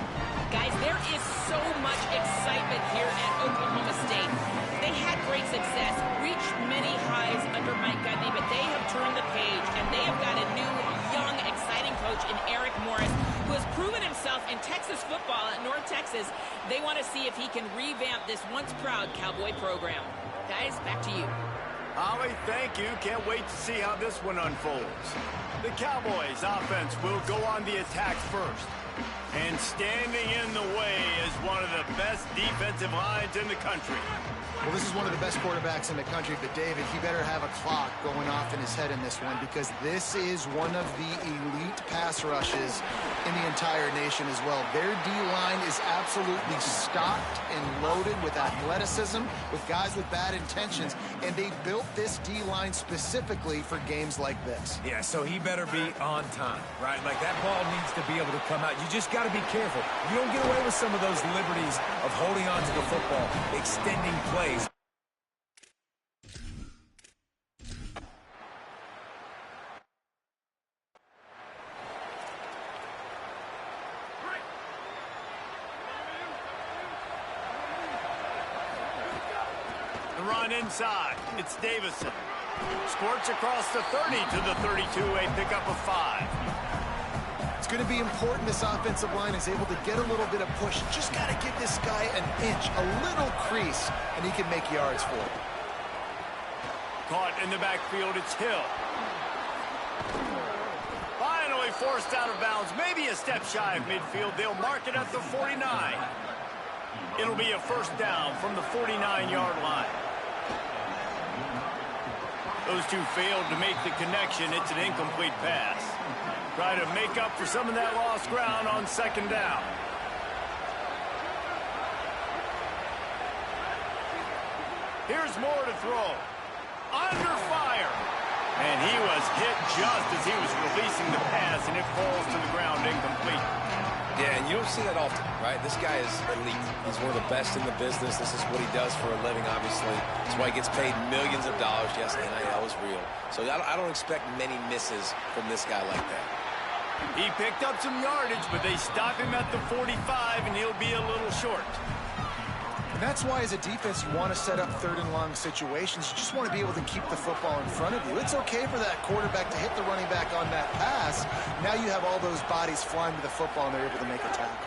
Guys, there is so much excitement here at Oklahoma State. They had great success, reached many highs under Mike Gundy, but they have turned the page, and they have got a new, young, exciting coach in Eric Morris, who has proven himself in Texas football at North Texas. They want to see if he can revamp this once-proud Cowboy program. Guys, back to you. Holly, thank you. Can't wait to see how this one unfolds. The Cowboys offense will go on the attack first. And standing in the way is one of the best defensive lines in the country. Well, this is one of the best quarterbacks in the country, but David, he better have a clock going off in his head in this one, because this is one of the elite pass rushes in the entire nation as well. Their D-line is absolutely stocked and loaded with athleticism, with guys with bad intentions, and they built this D-line specifically for games like this. Yeah, so he better be on time, right? Like, that ball needs to be able to come out. You just got to be careful. You don't get away with some of those liberties of holding on to the football, extending plays. The run inside. It's Davison. Squirts across the 30 to the 32, a pickup of 5. It's going to be important this offensive line is able to get a little bit of push. Just got to give this guy an inch, a little crease, and he can make yards for it. Caught in the backfield, it's Hill. Finally forced out of bounds, maybe a step shy of midfield. They'll mark it at the 49. It'll be a first down from the 49-yard line. Those two failed to make the connection. It's an incomplete pass. Try to make up for some of that lost ground on second down. Here's more to throw. Under fire. And he was hit just as he was releasing the pass, and it falls to the ground incomplete. Yeah, and you don't see that often, right? This guy is elite. He's one of the best in the business. This is what he does for a living, obviously. That's why he gets paid millions of dollars. Yes, NIL is real. So I don't expect many misses from this guy like that. He picked up some yardage, but they stop him at the 45, and he'll be a little short. And that's why, as a defense, you want to set up third and long situations. You just want to be able to keep the football in front of you. It's okay for that quarterback to hit the running back on that pass. Now you have all those bodies flying to the football, and they're able to make a tackle.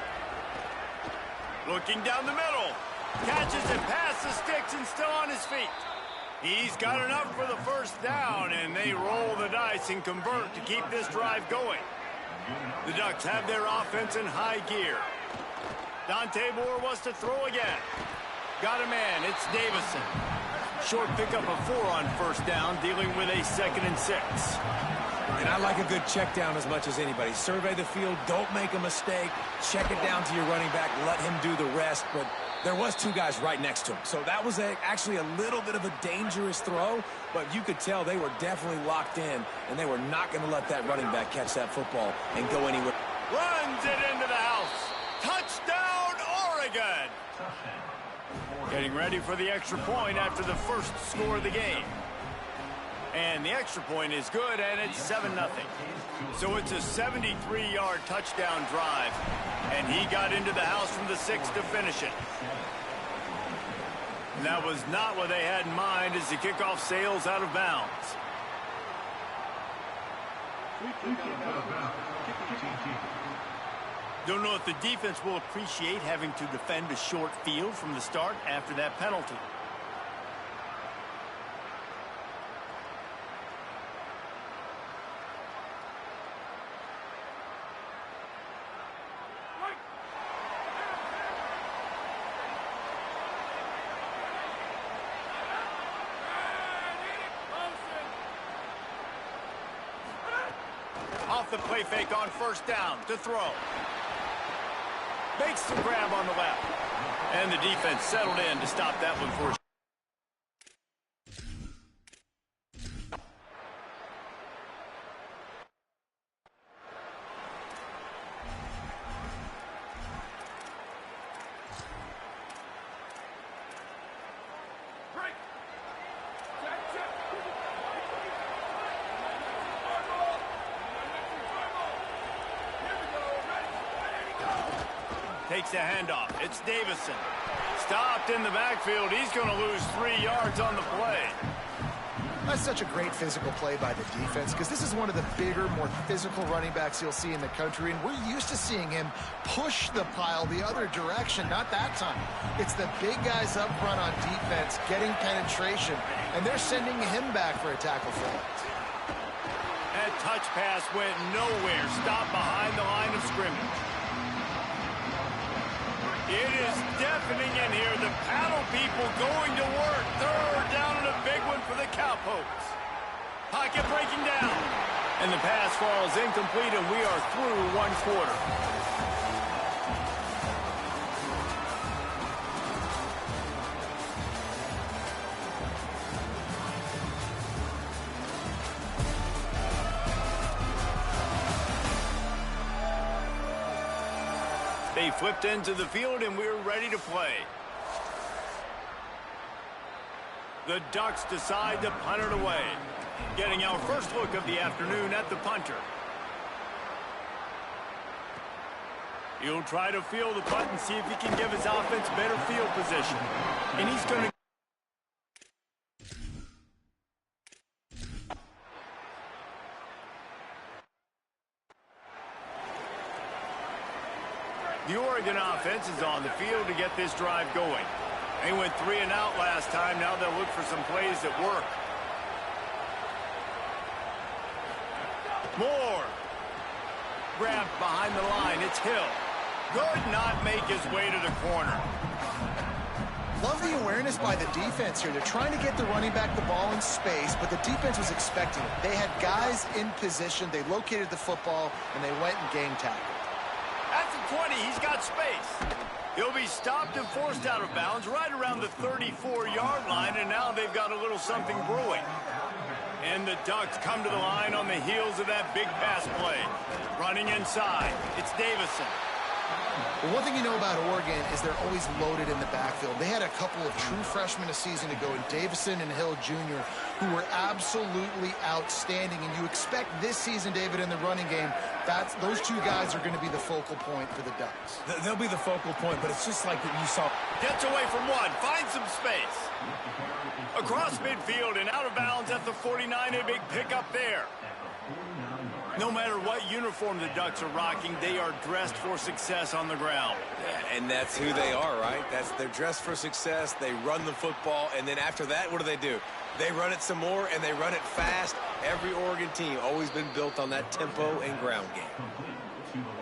Looking down the middle. Catches it past the sticks and still on his feet. He's got enough for the first down, and they roll the dice and convert to keep this drive going. The Ducks have their offense in high gear. Dante Moore wants to throw again. Got a man, it's Davison. Short pickup of 4 on first down, dealing with a 2nd and 6. And I like a good check down as much as anybody. Survey the field, don't make a mistake, check it down to your running back, let him do the rest. But there was 2 guys right next to him. So that was actually a little bit of a dangerous throw, but you could tell they were definitely locked in, and they were not going to let that running back catch that football and go anywhere. Runs it into the house. Touchdown, Oregon! Getting ready for the extra point after the first score of the game. And the extra point is good, and it's 7-0. So it's a 73-yard touchdown drive, and he got into the house from the 6 to finish it. And that was not what they had in mind as the kickoff sails out of bounds. Don't know if the defense will appreciate having to defend a short field from the start after that penalty. Off the play fake on first down to throw. Makes the grab on the left. And the defense settled in to stop that one for a Break. Check. Here we go. Ready, go. takes a handoff. It's Davison. Stopped in the backfield. He's going to lose 3 yards on the play. That's such a great physical play by the defense because this is one of the bigger, more physical running backs you'll see in the country, and we're used to seeing him push the pile the other direction. Not that time. It's the big guys up front on defense getting penetration, and they're sending him back for a tackle for loss. That touch pass went nowhere. Stopped behind the line of scrimmage. It is deafening in here. The paddle people going to work. Third down and a big one for the Cowpokes. Pocket breaking down. And the pass falls incomplete, and we are through 1 quarter. They flipped into the field, and we're ready to play. The Ducks decide to punt it away. Getting our first look of the afternoon at the punter. He'll try to field the punt and see if he can give his offense better field position. And he's going to... The Oregon offense is on the field to get this drive going. They went 3 and out last time. Now they'll look for some plays that work. Moore. Grabbed behind the line. It's Hill. Could not make his way to the corner. Love the awareness by the defense here. They're trying to get the running back the ball in space, but the defense was expecting it. They had guys in position. They located the football, and they went and gang tackled. At the 20, he's got space. He'll be stopped and forced out of bounds right around the 34-yard line, and now they've got a little something brewing. And the Ducks come to the line on the heels of that big pass play. Running inside, it's Davison. Well, one thing you know about Oregon is they're always loaded in the backfield. They had a couple of true freshmen a season ago in Davison and Hill Jr., who were absolutely outstanding. And you expect this season, David, in the running game, those two guys are going to be the focal point for the Ducks. They'll be the focal point, but it's just like that you saw. Gets away from one, finds some space. Across midfield and out of bounds at the 49, a big pickup there. No matter what uniform the Ducks are rocking, they are dressed for success on the ground. Yeah, and that's who they are, right? They're dressed for success. They run the football, and then after that, what do? They run it some more, and they run it fast. Every Oregon team always been built on that tempo and ground game.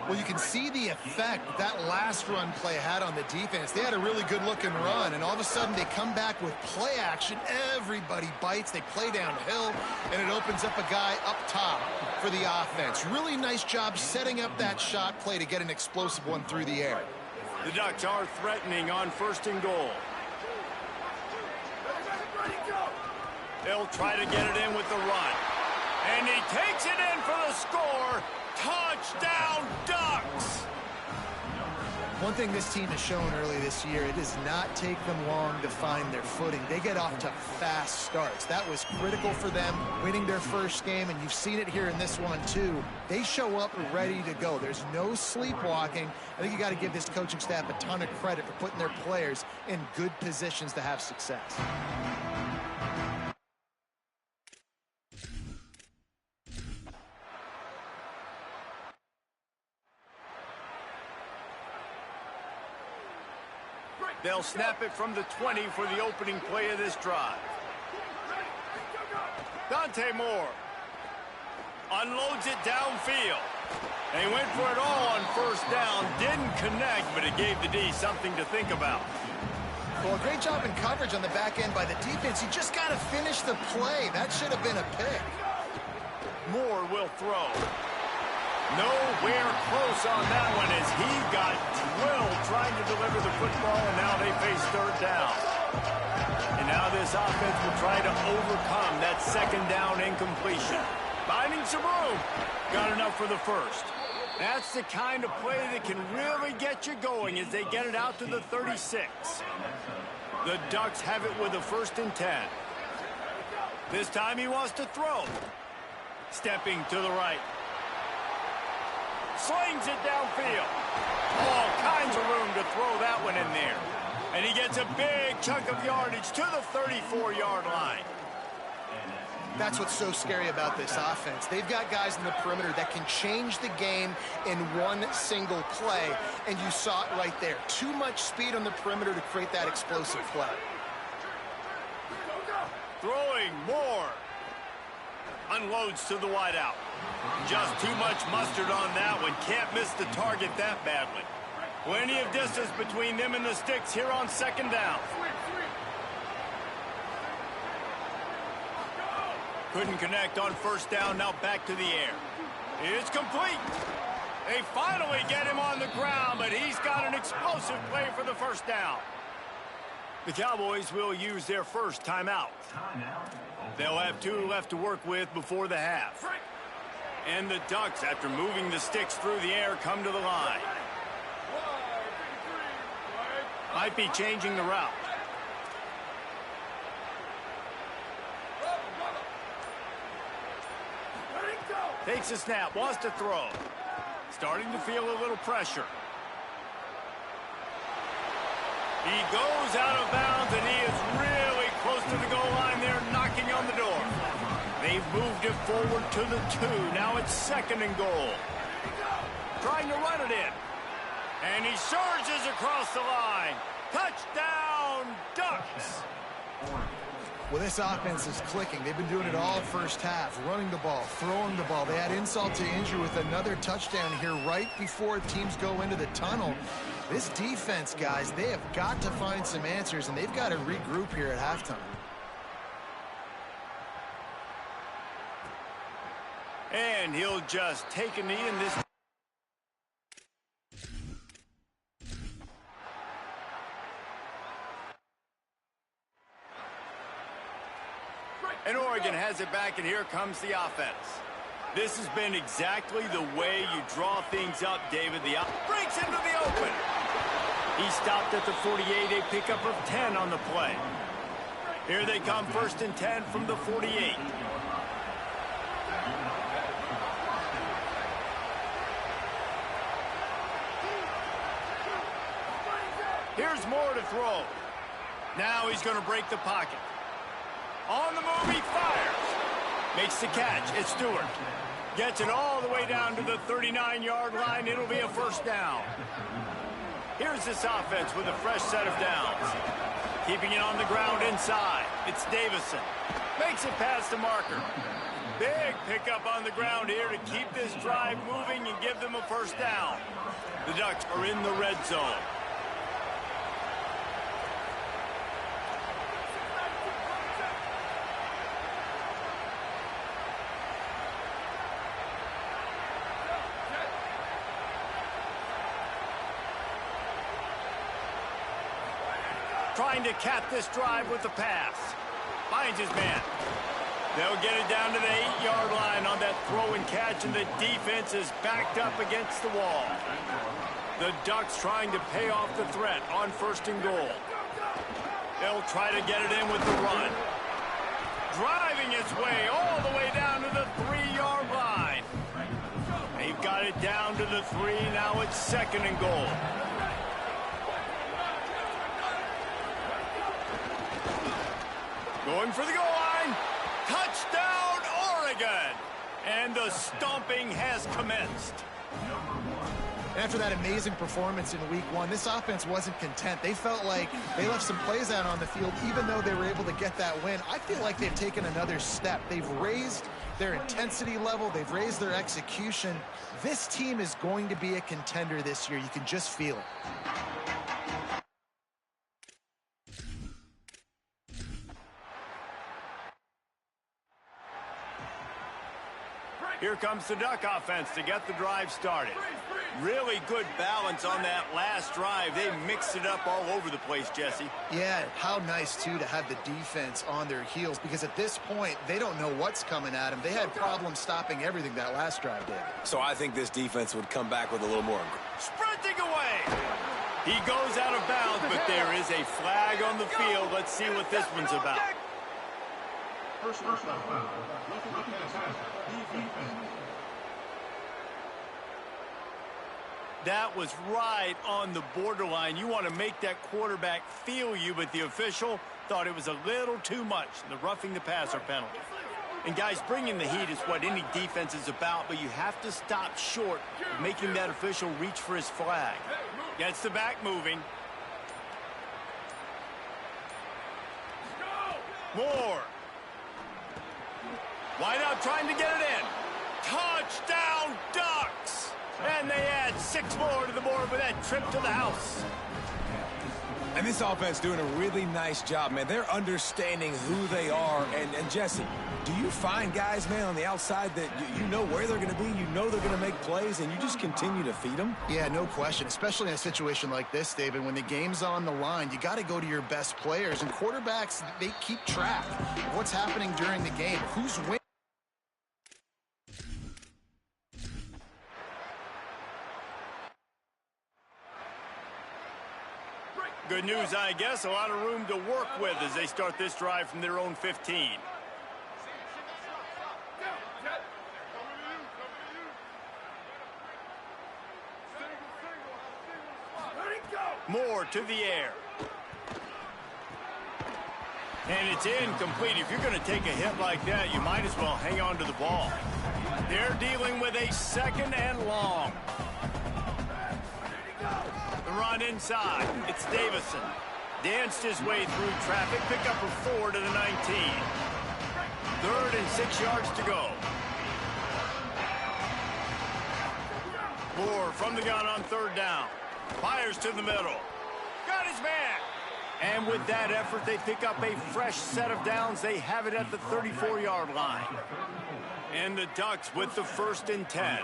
Well, you can see the effect that last run play had on the defense. They had a really good-looking run, and all of a sudden they come back with play action. Everybody bites. They play downhill, and it opens up a guy up top for the offense. Really nice job setting up that shot play to get an explosive one through the air. The Ducks are threatening on 1st and goal. They'll try to get it in with the run. And he takes it in for the score. Touchdown, Ducks! One thing this team has shown early this year, it does not take them long to find their footing. They get off to fast starts. That was critical for them, winning their first game, and you've seen it here in this one, too. They show up ready to go. There's no sleepwalking. I think you got to give this coaching staff a ton of credit for putting their players in good positions to have success. They'll snap it from the 20 for the opening play of this drive. Dante Moore unloads it downfield. They went for it all on 1st down. Didn't connect, but it gave the D something to think about. Well, a great job in coverage on the back end by the defense. You just got to finish the play. That should have been a pick. Moore will throw. Nowhere close on that one as he got drilled trying to deliver the football, and now they face third down. And now this offense will try to overcome that second down incompletion. Finding some room. Got enough for the first. That's the kind of play that can really get you going as they get it out to the 36. The Ducks have it with a 1st and 10. This time he wants to throw. Stepping to the right. Slings it downfield. All kinds of room to throw that one in there. And he gets a big chunk of yardage to the 34-yard line. That's what's so scary about this offense. They've got guys in the perimeter that can change the game in one single play, and you saw it right there. Too much speed on the perimeter to create that explosive play. Throwing more. Unloads to the wideout. Just too much mustard on that one. Can't miss the target that badly. Plenty of distance between them and the sticks here on 2nd down. Couldn't connect on 1st down, now back to the air. It's complete. They finally get him on the ground, but he's got an explosive play for the 1st down. The Cowboys will use their first timeout. They'll have 2 left to work with before the half. And the Ducks, after moving the sticks through the air, come to the line. Might be changing the route. Takes a snap, wants to throw. Starting to feel a little pressure. He goes out of bounds, and he is really close to the goal line there, knocking on the door. They've moved it forward to the 2. Now it's 2nd and goal. Trying to run it in. And he surges across the line. Touchdown, Ducks! Well, this offense is clicking. They've been doing it all first half, running the ball, throwing the ball. They had insult to injury with another touchdown here right before teams go into the tunnel. This defense, guys, they have got to find some answers, and they've got to regroup here at halftime. And he'll just take a knee in this. And Oregon has it back, and here comes the offense. This has been exactly the way you draw things up, David. The breaks into the open. He stopped at the 48, a pickup of 10 on the play. Here they come, 1st and 10 from the 48. Here's more to throw. Now he's going to break the pocket. On the move, he fires. Makes the catch. It's Stewart. Gets it all the way down to the 39-yard line. It'll be a 1st down. Here's this offense with a fresh set of downs. Keeping it on the ground inside. It's Davison. Makes it past the marker. Big pickup on the ground here to keep this drive moving and give them a 1st down. The Ducks are in the red zone. Trying to cap this drive with the pass. Finds his man. They'll get it down to the 8-yard line on that throw and catch, and the defense is backed up against the wall. The Ducks trying to pay off the threat on 1st and goal. They'll try to get it in with the run. Driving his way all the way down to the 3-yard line. They've got it down to the 3. Now it's 2nd and goal. Going for the goal line. Touchdown, Oregon! And the stomping has commenced. After that amazing performance in week 1, this offense wasn't content. They felt like they left some plays out on the field, even though they were able to get that win. I feel like they've taken another step. They've raised their intensity level. They've raised their execution. This team is going to be a contender this year. You can just feel it. Here comes the Duck offense to get the drive started. Really good balance on that last drive. They mixed it up all over the place, Jesse. Yeah, how nice, too, to have the defense on their heels, because at this point, they don't know what's coming at them. They had problems stopping everything that last drive did. So I think this defense would come back with a little more. Sprinting away. He goes out of bounds, but there is a flag on the field. Let's see what this one's about. First foul. That was right on the borderline. You want to make that quarterback feel you, but the official thought it was a little too much. The roughing the passer penalty. And guys, bringing the heat is what any defense is about, but you have to stop short of making that official reach for his flag. Gets the back moving. Moore. Wide out trying to get it in. Touchdown, Ducks! And they add 6 more to the board with that trip to the house. And this offense doing a really nice job, man. They're understanding who they are. And Jesse, do you find guys, man, on the outside that you know where they're going to be, you know they're going to make plays, and you just continue to feed them? Yeah, no question, especially in a situation like this, David. When the game's on the line, you got to go to your best players. And quarterbacks, they keep track of what's happening during the game, who's winning. Good news, I guess. A lot of room to work with as they start this drive from their own 15. Moore to the air. And it's incomplete. If you're going to take a hit like that, you might as well hang on to the ball. They're dealing with a 2nd and long. The run inside. It's Davison. Danced his way through traffic. Pick up a 4 to the 19. 3rd and 6 yards to go. Moore from the gun on 3rd down. Fires to the middle. Got his man. And with that effort, they pick up a fresh set of downs. They have it at the 34-yard line. And the Ducks with the 1st and 10.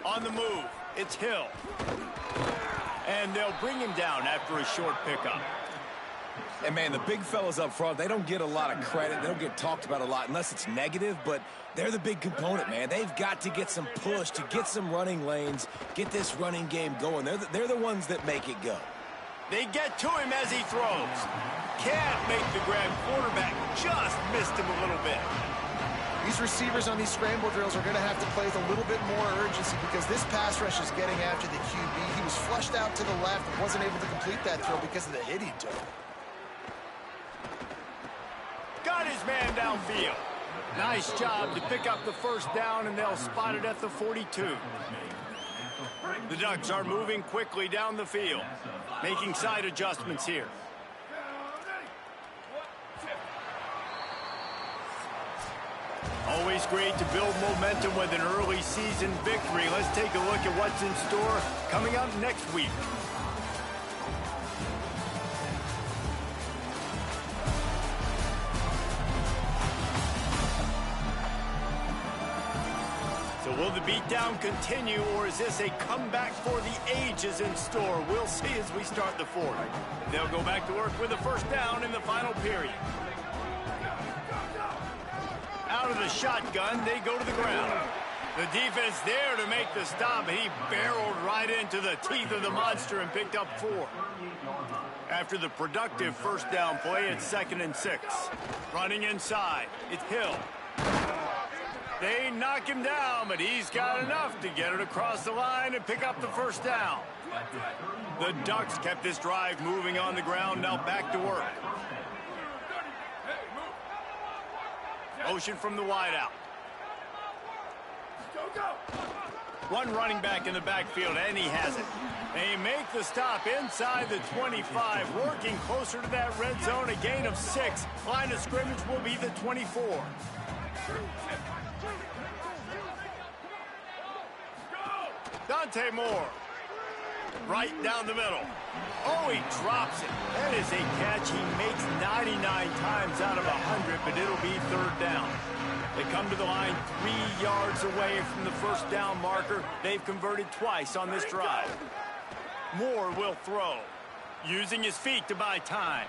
On the move, it's Hill. And they'll bring him down after a short pickup. And, man, the big fellas up front, they don't get a lot of credit. They don't get talked about a lot unless it's negative, but they're the big component, man. They've got to get some push, to get some running lanes, get this running game going. They're the ones that make it go. They get to him as he throws. Can't make the grab. Quarterback just missed him a little bit. These receivers on these scramble drills are going to have to play with a little bit more urgency because this pass rush is getting after the QB. He was flushed out to the left and wasn't able to complete that throw because of the hit he took. Got his man downfield. Nice job to pick up the 1st down, and they'll spot it at the 42. The Ducks are moving quickly down the field, making side adjustments here. Always great to build momentum with an early season victory. Let's take a look at what's in store coming up next week. So will the beatdown continue, or is this a comeback for the ages in store? We'll see as we start the 4th. They'll go back to work with a 1st down in the final period. Out of the shotgun, they go to the ground. The defense there to make the stop. He barreled right into the teeth of the monster and picked up 4. After the productive 1st down play, it's 2nd and 6. Running inside, it's Hill. They knock him down, but he's got enough to get it across the line and pick up the 1st down. The Ducks kept this drive moving on the ground, now back to work. Motion from the wideout. One running back in the backfield, and he has it. They make the stop inside the 25, working closer to that red zone, a gain of 6. Line of scrimmage will be the 24. Dante Moore. Right down the middle. Oh, he drops it. That is a catch he makes 99 times out of 100, but it'll be third down. They come to the line 3 yards away from the first down marker. They've converted twice on this drive. Moore will throw, using his feet to buy time.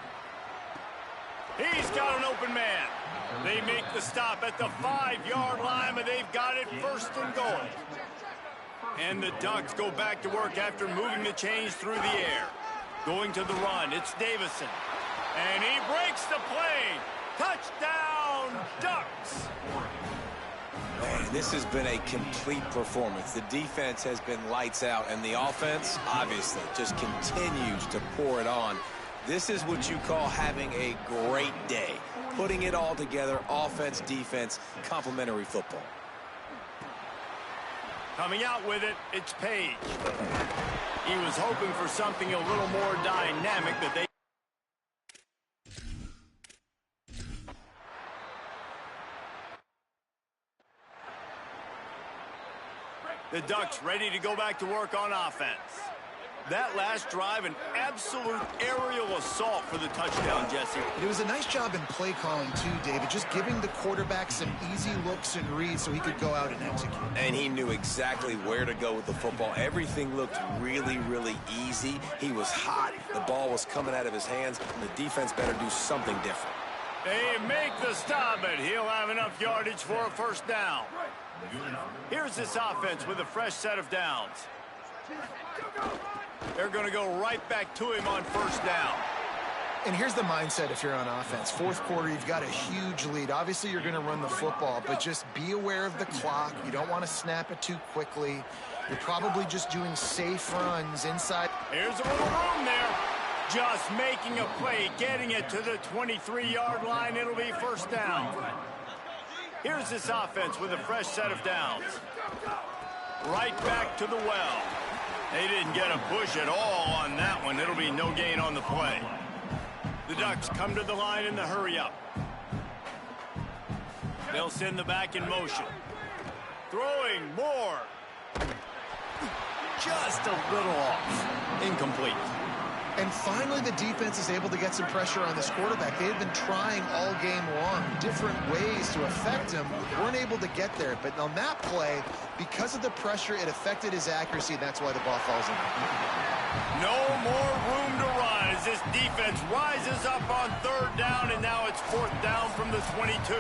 He's got an open man. They make the stop at the 5-yard line, but they've got it first and goal. And the Ducks go back to work after moving the chains through the air. Going to the run, it's Davison. And he breaks the play. Touchdown, Ducks! Man, this has been a complete performance. The defense has been lights out, and the offense, obviously, just continues to pour it on. This is what you call having a great day. Putting it all together, offense, defense, complementary football. Coming out with it, it's Page. He was hoping for something a little more dynamic, but they... The Ducks ready to go back to work on offense. That last drive, an absolute aerial assault for the touchdown, Jesse. It was a nice job in play calling, too, David, just giving the quarterback some easy looks and reads so he could go out and execute. And he knew exactly where to go with the football. Everything looked really, really easy. He was hot. The ball was coming out of his hands. The defense better do something different. They make the stop, but he'll have enough yardage for a first down. Here's this offense with a fresh set of downs. They're going to go right back to him on first down. And here's the mindset if you're on offense. Fourth quarter, you've got a huge lead. Obviously, you're going to run the football, but just be aware of the clock. You don't want to snap it too quickly. You're probably just doing safe runs inside. Here's a little room there. Just making a play, getting it to the 23-yard line. It'll be first down. Here's this offense with a fresh set of downs. Right back to the well. They didn't get a push at all on that one. It'll be no gain on the play. The Ducks come to the line in the hurry-up. They'll send the back in motion. Throwing more. Just a little off. Incomplete. And finally, the defense is able to get some pressure on this quarterback. They had been trying all game long, different ways to affect him. Weren't able to get there. But on that play, because of the pressure, it affected his accuracy, and that's why the ball falls in. No more room to run as this defense rises up on third down, and now it's fourth down from the 22.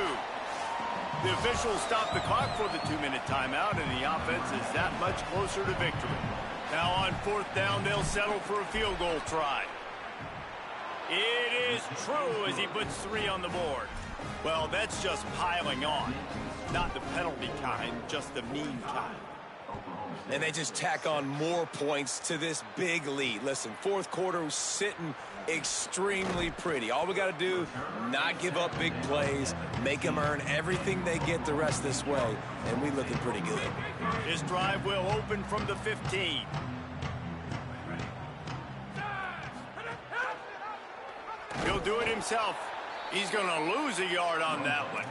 The officials stop the clock for the 2-minute timeout, and the offense is that much closer to victory. Now on fourth down, they'll settle for a field goal try. It is true as he puts 3 on the board. Well, that's just piling on. Not the penalty kind, just the mean kind. And they just tack on more points to this big lead. Listen, fourth quarter was sitting extremely pretty. All we got to do, not give up big plays, make them earn everything they get the rest this way, and we looking pretty good. This drive will open from the 15. He'll do it himself. He's going to lose a yard on that one.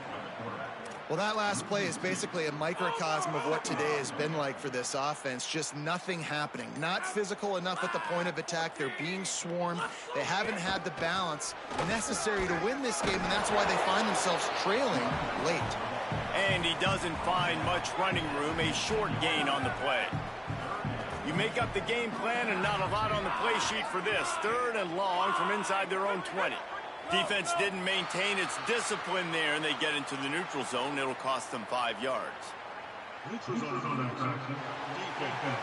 Well, that last play is basically a microcosm of what today has been like for this offense. Just nothing happening. Not physical enough at the point of attack. They're being swarmed. They haven't had the balance necessary to win this game, and that's why they find themselves trailing late. And he doesn't find much running room, a short gain on the play. You make up the game plan and not a lot on the play sheet for this. Third and long from inside their own 20. Defense didn't maintain its discipline there, and they get into the neutral zone. It'll cost them 5 yards. Neutral zone action. Defense.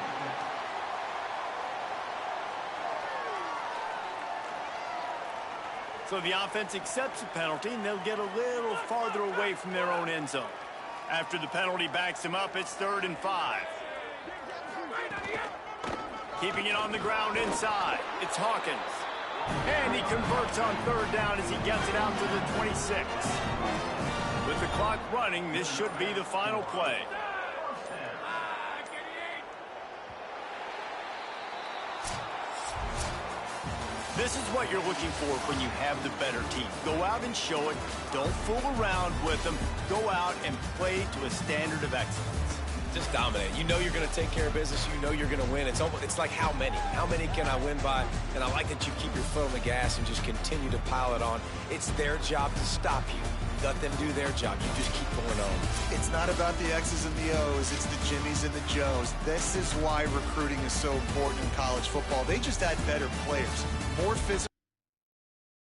So the offense accepts the penalty, and they'll get a little farther away from their own end zone. After the penalty backs them up, it's 3rd and 5. Keeping it on the ground inside, it's Hawkins. And he converts on third down as he gets it out to the 26. With the clock running, this should be the final play. This is what you're looking for when you have the better team. Go out and show it. Don't fool around with them. Go out and play to a standard of excellence. Just dominate. You know you're going to take care of business. You know you're going to win. It's like how many? How many can I win by? And I like that you keep your foot on the gas and just continue to pile it on. It's their job to stop you. Let them do their job. You just keep going on. It's not about the X's and the O's. It's the Jimmies and the Joes. This is why recruiting is so important in college football. They just add better players, more physical.